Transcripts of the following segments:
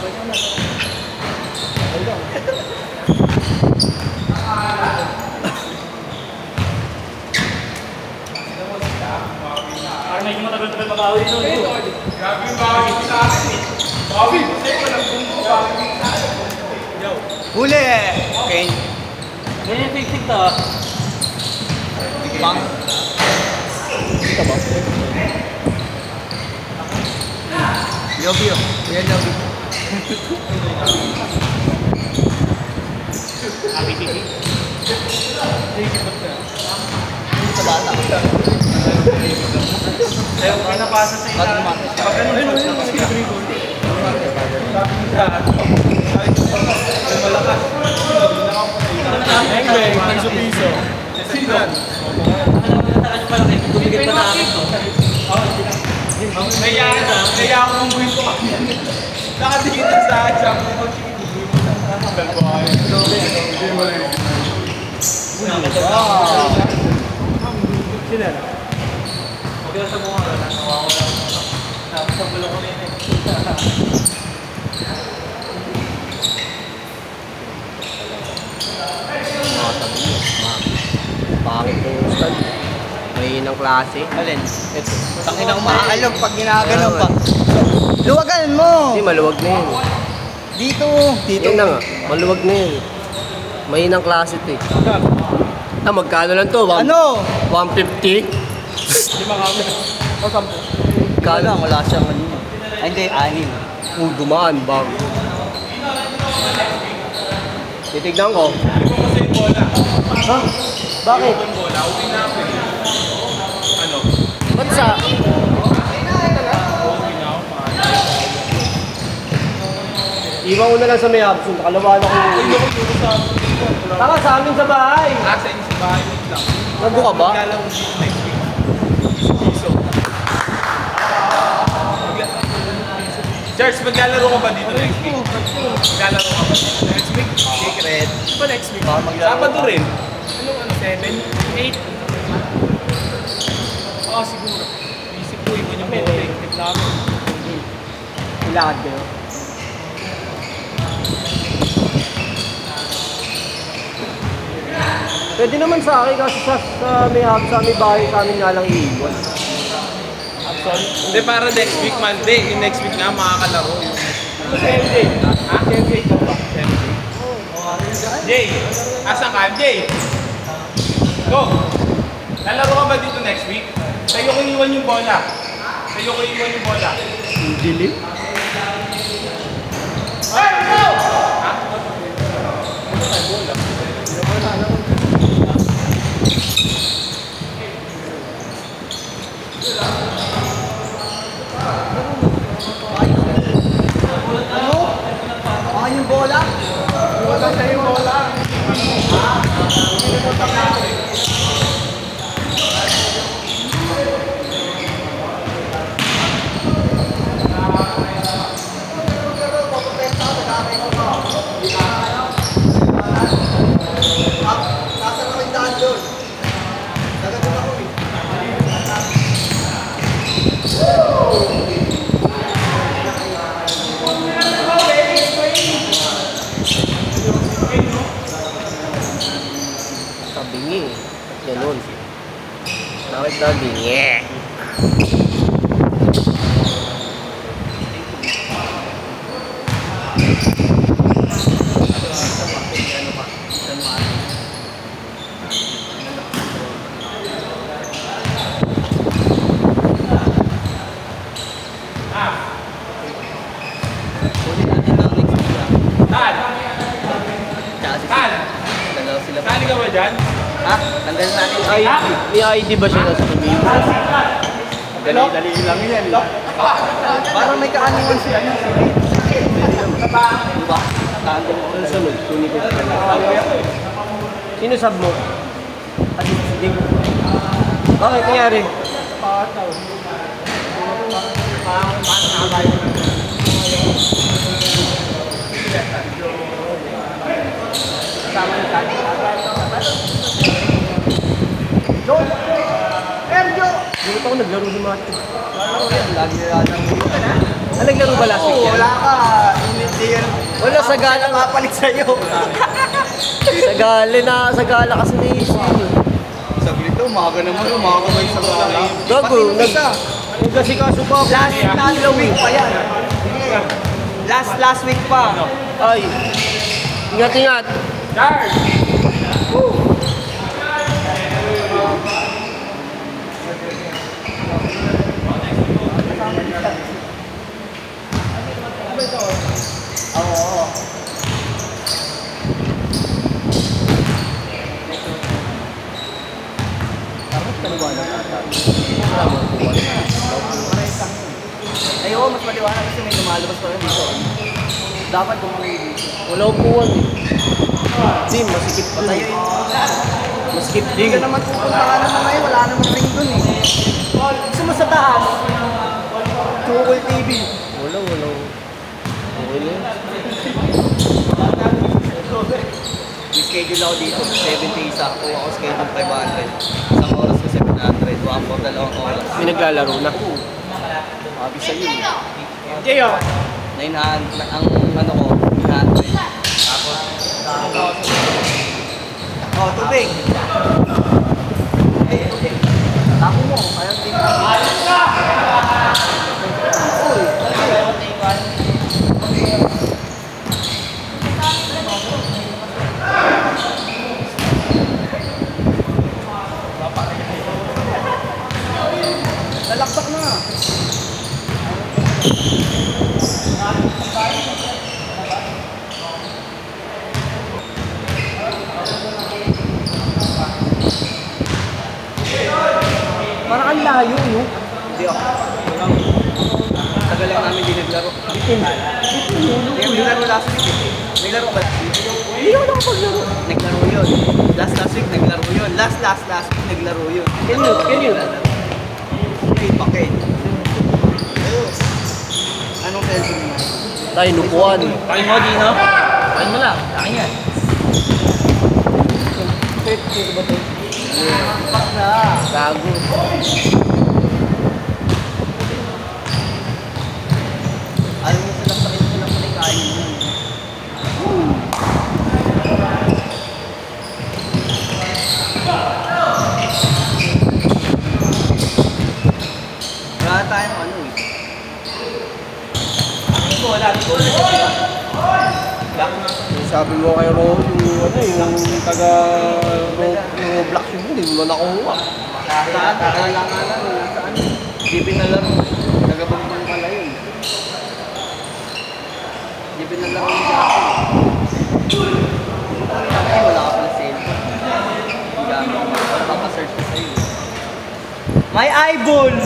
Parang medyo matagal-tagal mabawi ito. Grabe yung bawi sa akin eh. Bawi, kasi ko lang kung bawi sa akin. Huli! Okay. Ganyan yung tik-tik to. Bang. Dito ba? Lobby oh. Yan lobby. Abi-tipi. Sa bata. Ayaw ka napasa sa ina. Pag ganun yung coach na kasi malakas. Anyway, piso-piso. Sinan. Bumigit pa na akin to. Kaya ako mong ko kami. Nakadikit na sa jump. Sinan. Huwag ka sa mukha ka na. Sa bulo ko nito. Bakit yung stand? May inang klase. Alin? Ito. Tanginang makakalog pag ginaganon pa. Luwagan mo! Hindi, maluwag na yun. Dito! Dito Yan na nga, maluwag na yun. May inang klase ito eh. Magkano lang to? Ano? 150? Lima kami. O 10. Kala, wala siyang ano. Ay, hindi, 6. Dumaan, bago. Titignan ko. Kasi yung bola. Ha? Bakit? Yung bola, uwi na ako. Ano? Ba't sa... Iwan ko na lang sa may absent. Nakalawa na ko. Tara sa amin sa bahay. Sa inyo sa bahay lang. Nando ka ba? Maglalaro dito next week. Piso. Charles, maglalaro ka ba dito next week? Maglalaro ka ba dito next week? Secret. Di ba next week? Sabado rin. Anong 7? 8? Oo, siguro. Isip ko, iwan yung bote. Tip namin. Ilakad kayo. Pwede naman sa akin kasi sa may bahay sa amin nga lang iiwan. Hindi, para next week, Monday. Yung next week na, makakalaro. Ano sa MJ? Ha? MJ ka ba? MJ? Jay! Asan ka, Jay? Go! Lalaro ka ba dito next week? Sa'yo ko iwan yung bola. Sa'yo ko iwan yung bola. Dilim? Hey, go! Ha? Ano? Baka yung bola? Wala sa'yo yung bola. Nasa na yung daan doon. Nagagod ako eh. Tabingi. Ganun. Bakit tabingi? Tan! Tan! Dalaw sila. Saan ka ba dyan? Ha? Tanggalin natin. Ay, may ID ba siya nasa sabihin? Dali lang yan. Parang may kaaniwan siya. Diba? Tandem ko sa sunod. Kunin ko sa kanya. Sino sab mo? Ding. Bakit nangyari? John! Erjo! Hindi ko naglaro ni Matthew. Lagi na lang. Naglaro ba last week yan? Wala ka. Init Wala, sa gala mapalit sa'yo. Sa gala kasi naisip. Saglit to, umaga naman, umaga ba yung sa gala? Gago, nagkasikaso pa ako. Last week pa yan. Last week pa. Ay, ingat. Charge! Oo. Dapat paliwanag ata. Ay, oo, mas maliwanag kasi may lumalabas pa rin dito. Dapat bumalik dito. Wala upuan eh. Sim, masikip pa tayo. Masikip Hindi din. ka naman pupunta naman ngayon, wala naman ring dun eh. Gusto mo sa taas? Tukol TV. Wala. Okay na yun. May schedule ako dito, 70 isa. Kuha ako schedule 500. Isang oras ko 700. Waka po 2 oras. May naglalaro na. Sabi sa'yo eh. Jay, oh. 900, ang ano ko, 900. Oh, tubig! Tapo mo, kaya din mo. Talaksak na! Parang ang layo, no? Hindi ako. Tagal lang namin di naglaro. Hindi naglaro last week eh. Naglaro ba last week? Hindi ako nakapaglaro. Naglaro yun. Last week naglaro yun. Last week naglaro yun. Can you? Okay, bakit? Anong cellphone mo? Tayo, nupuan. Kain mo, Dino? Kain mo lang. Kain yan. Pak na. Gago. Ayaw mo silang sakit mo lang pala kain mo. Wala tayong ano eh. Sabi mo kay Ro, yung taga Black Sheep, hindi mo nakuha. Nasaan? Di pinalaro. Nagabang pala yun. Di pinalaro ni Jackie. Ay, wala ka pala cellphone. Hindi gamit. Wala ka pa-search ko sa'yo. My eyeball!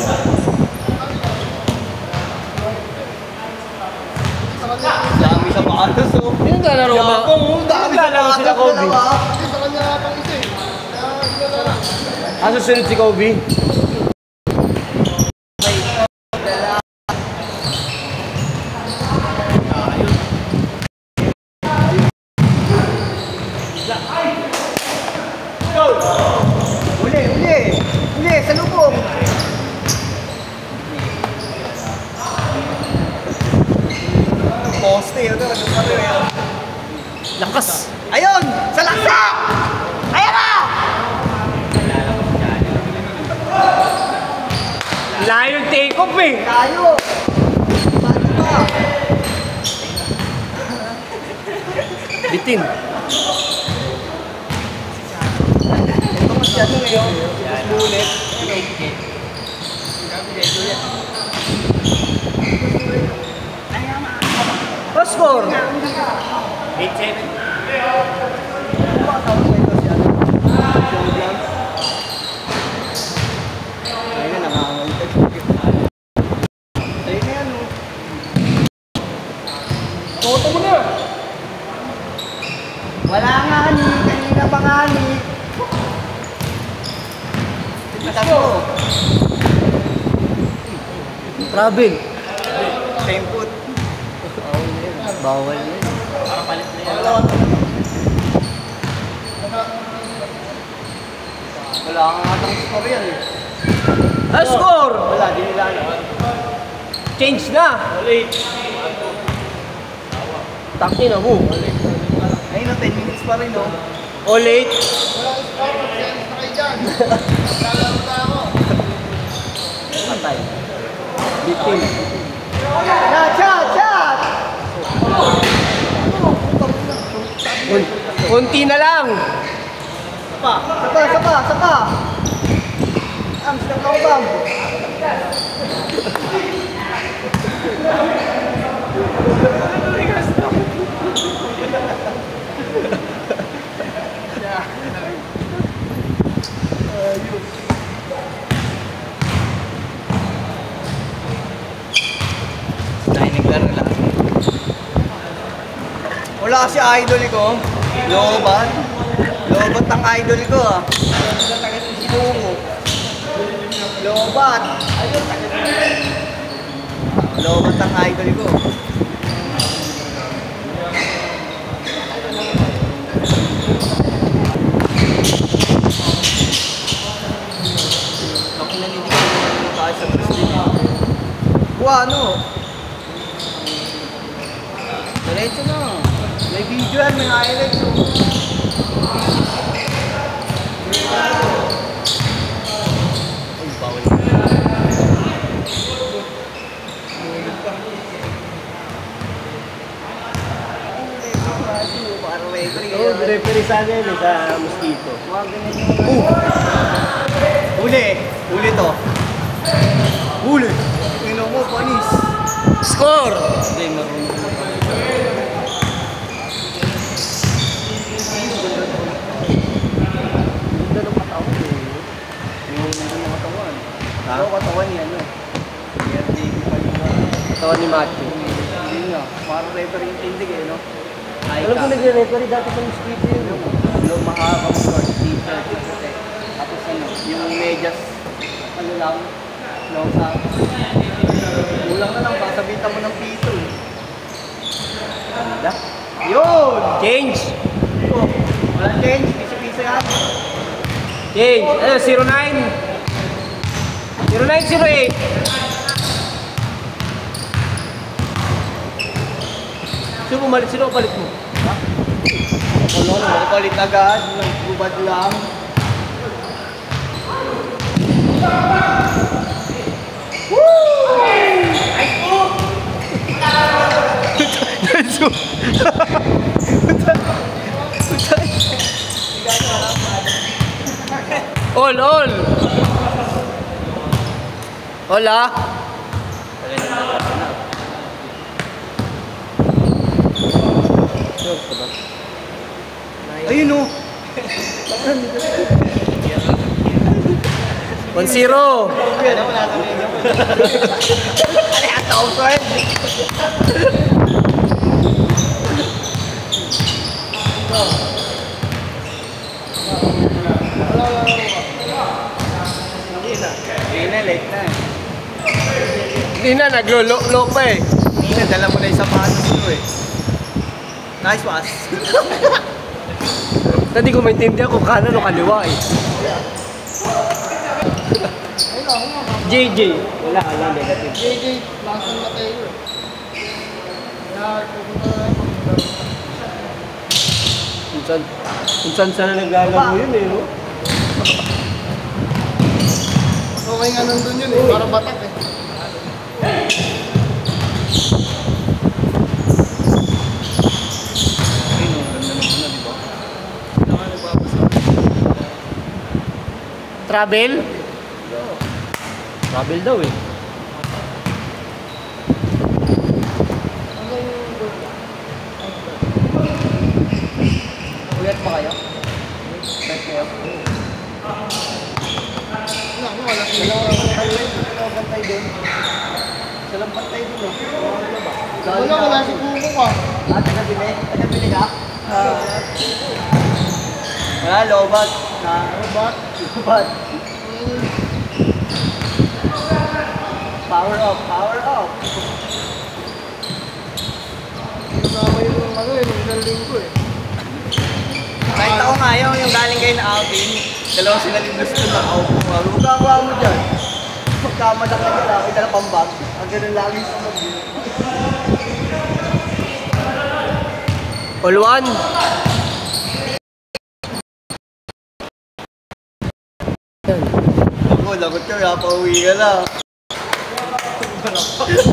Dami sa patas oh. Yung naglalaro na. Dami sa Naglalaro sila Kobe. Susunod si Kobe. Uli, sa lubong. Poste, ano yun? Lakas. Ayun! Sa laksa! Ayan na! Layo yung take off eh. Tayo! Paano ba? Bitin. Ito mas yan ngayon. Bulit. Pascore. 8-7. Toto mo na. Wala nga ni, kanina pa nga ni. Tignan mo. Travel. Temput. Bawal yun. Para palit na yan. Wala nga atang score yan eh. Score! Wala, di nila ano. Change na. Ulit. Takin na mo. Ayun na, 10 minutes pa rin, no? All late. Patay. 15. Shot! Kunti na lang. Sapa! Ang silang kaubang. Naglaro lang. Wala kasi idol ko. Lobat ang idol ko ah. Lobat ang idol ko. Ako naninigaw naman tayo sa Brazil. Ano? Diretso na. May video yan, may highlights. Ay, bawal. Parang referee. Oo, referee sana yun sa Mosquito. Huli to. Huli. Tingnan mo, panis. Score! Hindi, marunong. Ha? Ano katawan niya, no? Katawan ni Matthew. Hindi nga. Parang referee yung tindig eh, no? Alam ko nagre-referee dati sa Mosquito yun. Mahaba mo short t-shirt. Tapos ano, yung medyas, ano lang, long sa... Kulang na lang, kasabitan mo ng piso eh. Ganda. Yun! Change! Oh, walang change, piso-piso yan. Change! 09! 0908! Sino palit mo? Makapalit agad, gubad lang. All! Hola! Ayun o! 1-0! Yan, wala na rin. Ay, ataw, friend! Hindi na, late na eh. Hindi na, naglolo pa eh. Hindi na, dala mo na yung sapatos ko eh. Nice pass. Hindi ko maintindihan kung kanan o kaliwa eh. JJ. Wala, negative. JJ, langsung na tayo eh. Kung saan na naglalaro yun eh, no? Okay nga nandun yun eh, para batak eh. Travel? Travel daw eh. Uyat pa kayo? Bet kayo? Wala. Bantay doon. Salang bantay doon. Wala si Kuko ka. Taga-bili? Taga-bili ka? Wala, lobat. Lobat. Power off. Kasama yung ano eh, nung ilang linggo eh. Kahit ako nga yung galing kayo na outing, dalawang sila liblos ko na out. Magkakawa mo dyan. Pagkamalaki ka lang, itala pang bag. Ang ganun lagi sa mag All one. Ako, lagot ka, napauwi ka na.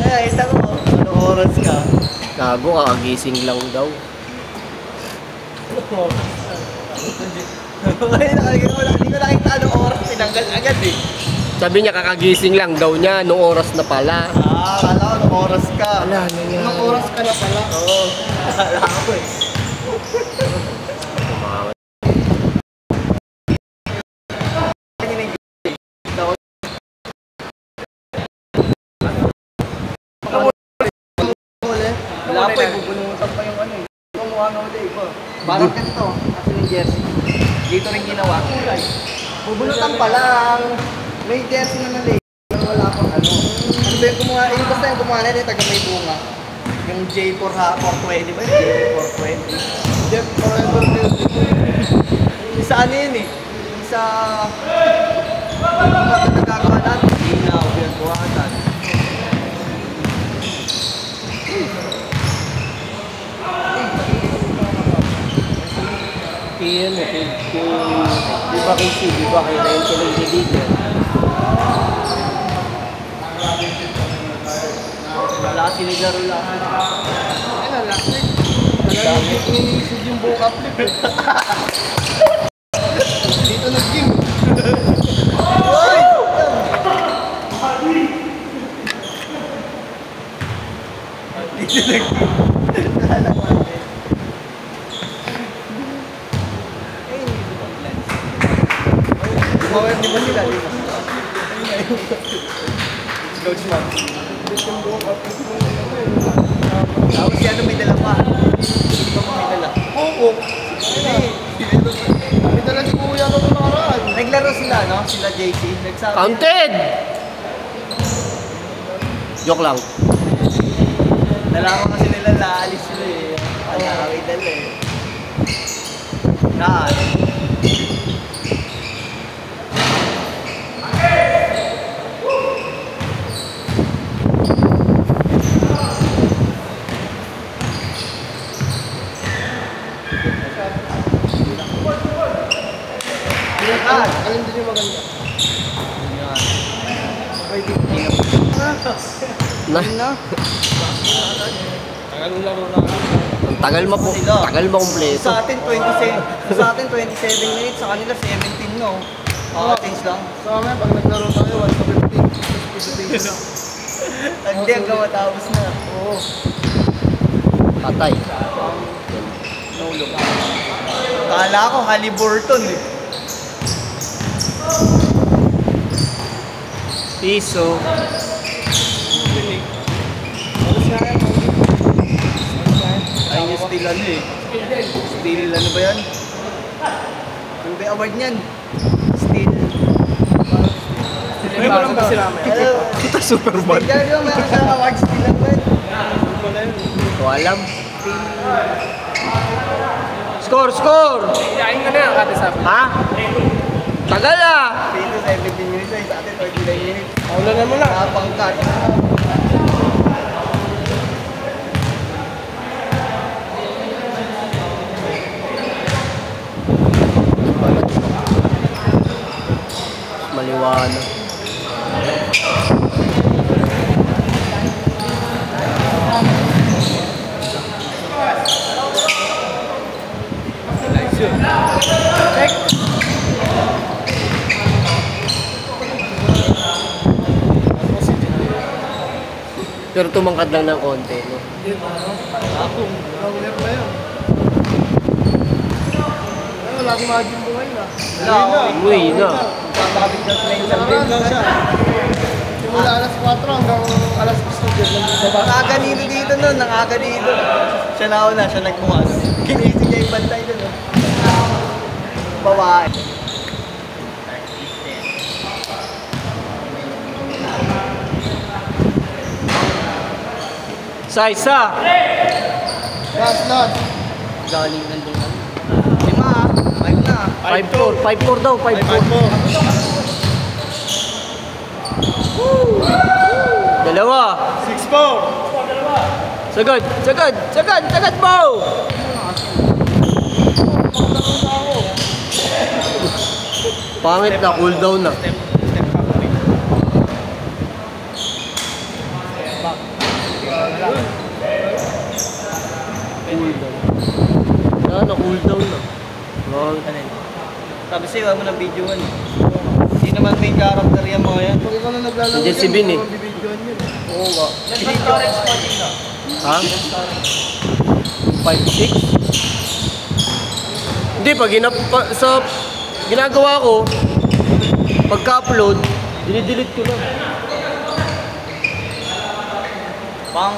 Ay, ita ko. Anong oras ka? Gago, kakagising lang daw. Ay, hindi ko nakita anong oras. Tinanggal agad eh. Sabi niya kakagising lang daw niya, nung oras na pala. Kala ko anong oras ka. Wala, nangyari. Anong oras ka na pala? Oo. Kala ko eh. Wala pa eh, bubunutan pa yung ano eh. Kumuha na ulit iba. Parang ganito, kasi yung jersey. Dito rin ginawa. Bubunutan pa lang. May jersey na nalay. Pero wala pang ano. Ano ba yung kumuha? Yung basta yung kumuha na rin, taga may bunga. Yung J4 420 ba yun? J420. Isa ano yun eh. Isa... Nagkakawa natin. Ginaw, yung buhatan. Yan, di ba kasi, di ba kayo na yung tuloy dito? Wala sinigaro lang. Ano lang? Dami iniisip yung buka flip. Dito nag-gym. Uy! Dito nag-gym. Mawag di ba sila? Coach man. Tapos si ano may dala pa. Hindi pa may dala. Oo. May dala si Kuya ko nakaraan. Naglaro sila, no? Sila JC. Counted! Joke lang. Nalaman kasi nila naalis sila eh. Wala may dala eh. Saan? Alin din yung maganda? Na? Ang tagal mo po. Tagal mo kumpleto. Sa atin 27. Sa atin 27 minutes, sa kanila 17 no. Change lang. Sa amin, pag naglaro tayo, 1:15. Hindi hanggang matapos na. Oo. Patay. Nulog. Kala ko Haliburton eh. Piso. Ayun yung steel ano eh. Steel ano ba yan? Ano ba yung award niyan? Steel. May walang ba sila may? Kita Superman. Steel yan yung meron siya award steel ano ba? Hindi ko alam. Score, score! Yain ka na yan, Kate Sabi. Ha? Tagal ah! Dito 17 minutes ay sa atin 29 minutes. Paulanan mo lang. Napangkat. Maliwanag. Pero tumangkad lang ng konti, no? Owner na yun. Ay, wala akong maging buhay na. Wala ako. Uy, na. Papakabit na sila yung sabi. Nakaraan lang siya. Simula alas 4 hanggang alas 10 dyan. Nakaganito dito nun, nakaganito. Siya nauna, siya nagbukas. Kinisig niya yung bantay doon. Bawain. Isa. Last. Galing nandun. 5 na. 5-4. 5-4 daw, 5-4. Dalawa. 6-4. Sagad mo! Pangit na, cool down na. Step back pa rin. Cool down. Ano, cool down na. Wow. Sabi sa'yo, wala mo ng video yan. Hindi naman main character yan mga yan. Pag ikaw na naglalaro Nandiyan si Bin eh. mabibidyoan yun. Oo nga. Storage mo dito. Ha? 5-6? Hindi, pag sa ginagawa ko, pagka-upload, dinidelete ko na. Pang.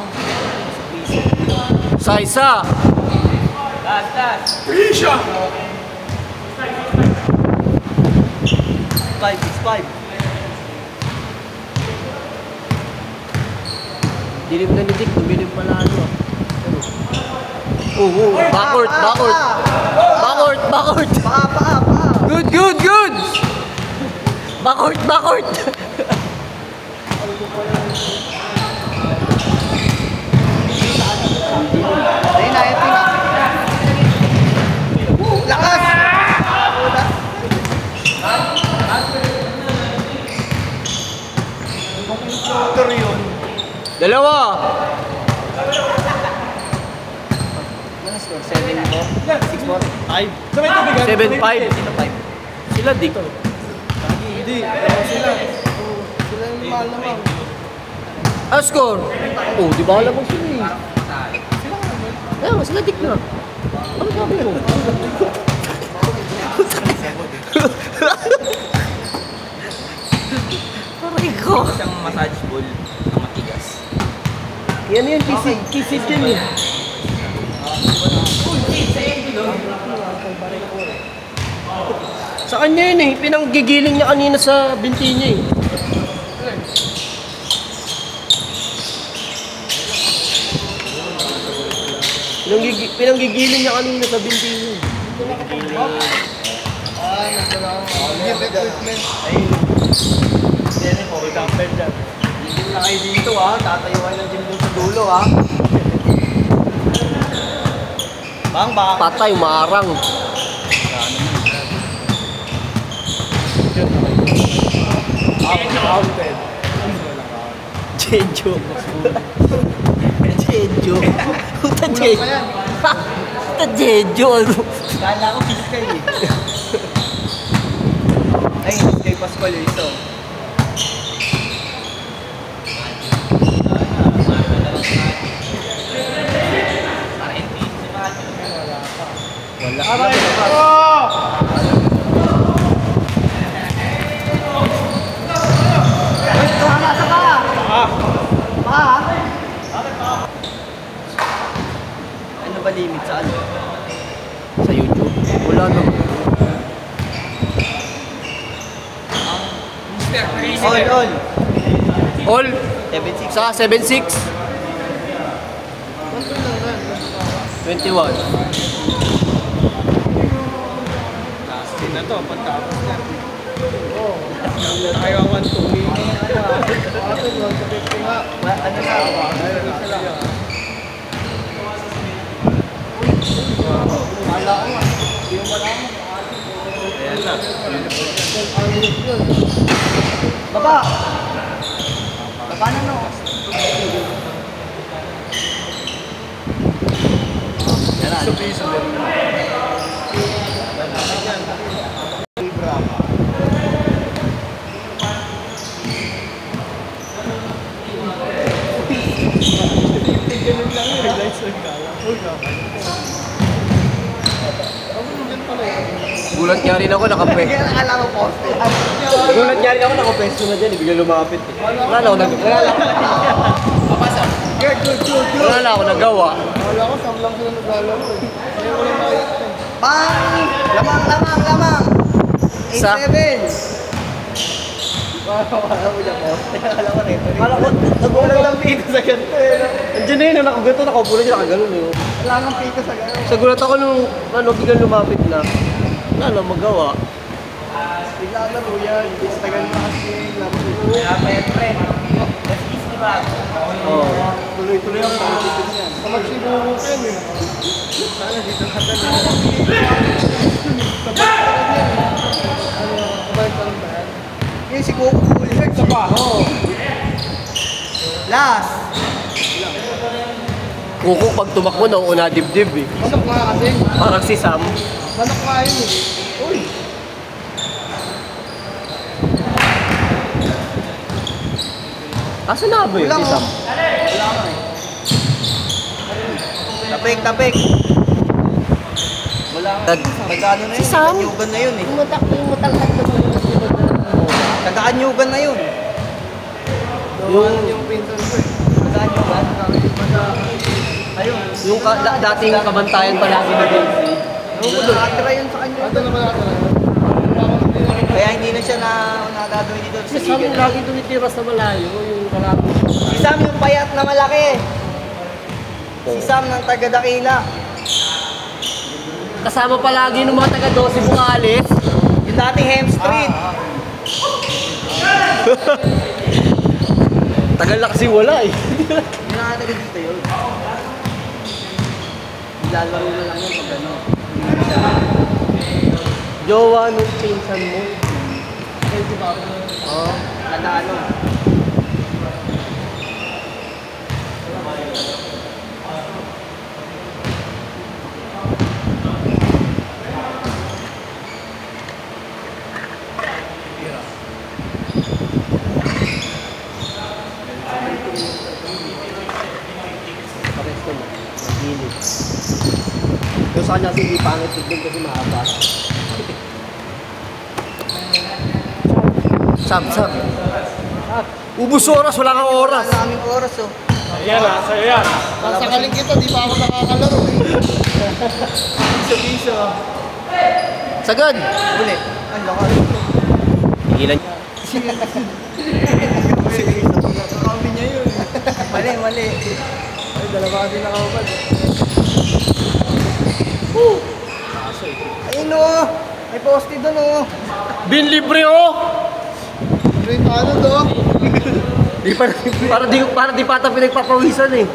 Sa isa. Last. Prisha! 5. Dilim na ni Dick, tumilim pala ano ah. Oo, backward. Pa. Good! Backward! Ayun na, ito na. Lakas! Motor yun. Dalawa! Ano score? 7-4? 6-4? 5? 7-5. Sino 5? Sila Dick. Hindi. Sila. Sila yung mahal naman. Ah, score? Oh, di ba alam mo sila eh. Ayun, sila Dick na. Ano sabi mo? Aray ko. Isang massage ball na matigas. Yan yun, kisit yun eh. Sa kanya yun eh, pinanggigiling niya kanina sa binti niya eh. Pinanggigiling niya kanina sa binti niya eh. Gym equipment. Yan yung for example dyan. Gym na kayo dito ha. Tatayo kayo ng gym dun sa dulo ha. Bang. Patay, marang. Jejo. Puta Jejo. Puta Jejo. Kala ko kiss kayo eh. Ay, kay Pascual yung ito. Ano ba limit sa ano? Sa YouTube. Wala naman. All. All 76. sa 7-6. 21. Lastin na to, pagkapos na. Ayaw 1-2. Ano sa Ayan na. Baba! Baba na no? Yan na. Gulat nga rin ako, nakapwesto. Kaya nakala ko poste. Gulat nga rin ako, nakapwesto na dyan. Bigla lumapit eh. Wala na ako nagawa. Wala ko, saan lang sila naglalaro eh. Kaya wala makikita eh. Bang! Lamang! Sa- 8-7! Wala mo niya poste. Wala ko rin. Wala ko, nagulang lang pito sa ganito eh. Andiyan na yun, nakagato, nakaupo na dyan, nakaganon eh. Wala nang pito sa ganito. Sa gulat ako nung biglang lumapit na. Wala na magawa. Bigla laro yan. Tagal na kasi laro. Kaya pwede. That's easy ba? Oo. Tuloy-tuloy ang pagtitin yan. Kapag siguro ko yan eh. Sana dito sa tabi. Kabalik pa rin ba yan? Yung si Coco Bullet. Isa pa. Oo. Last. Kuko pag tumakbo na una dibdib eh. Manok nga kasi. Parang si Sam. Manok nga yun eh. Uy. Asa na ba yun Wala si mo. Sam? Wala mo eh. Tapik. Wala nga. Magkano na yun? Si Sam? Kanyugan na yun eh. Yung matalkat na Kanyugan na yun. Yung pinsan ko eh. Kanyugan. Ayun. Yung dating kabantayan palagi na Delphi. Nakatira yun sa kanya. Ito naman ako na. Kaya hindi na siya nagagawin dito sa Si Sam liga. lagi tumitira sa malayo, yung karami. Si Sam yung payat na malaki. Si Sam ng taga Dakila. Kasama palagi ng mga taga-12 Bungales. Yung dating Hem Street. Tagal na kasi wala eh. Yung nakataga dito yun. Lalaro na lang yun pag ano. Jowa nung pinsan mo. Healthy ba ako? Oo. Taga ano. Paresto mo. Magilid. Pero sa kanya hindi pangit tignan kasi mahaba. Sam. Ubus oras, wala kang oras. Wala kaming oras oh. Ayan ah, sa'yo yan. Sasakaling kita, di pa ako nakakalaro eh. Piso-piso. Sagad! Uli. Ang lakas. Tigilan. Kami niya yun. Mali. Ay, dalawa kasi nakaupan. Ayun oh. May poste doon oh. Bin libre oh! Wait, ano to? Di para di pata pinagpapawisan eh.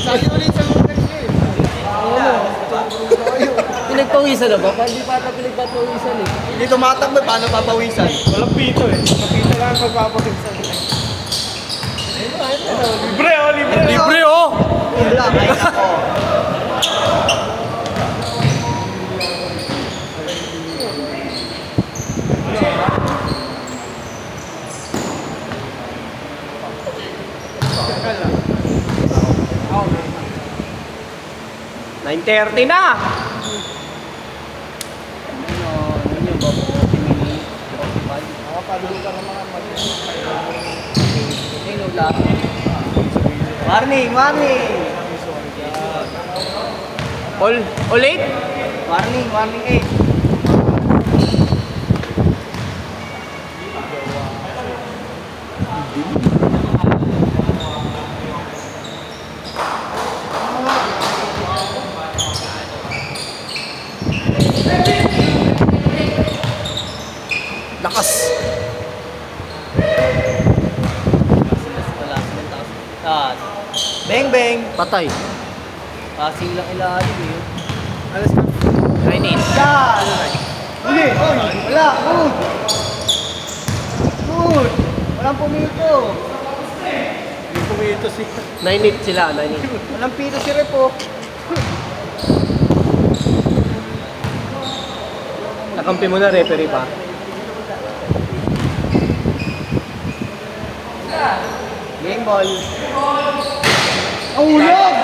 Sabi ulit sa mga next game. Pinagpawisan na ba? Para di pata pinagpapawisan eh. Hindi tumatakbo, paano papawisan? Walang pito eh. Pito lang ang pagpapawisan. Libre oh, libre. Libre oh! Yun lang, ay ako. Oh, 9:30 na! Warning! All 8? Warning 8. Lakas! Beng! Patay. Passing lang ilalim eh. Alas ka. 9-8. Yan! Uli! Wala! Good! Walang pumito! Yung pumito si... 9-8 sila, 9-8. Walang pito si Repo. Nakampi mo na, referee pa. Game ball. Ulog!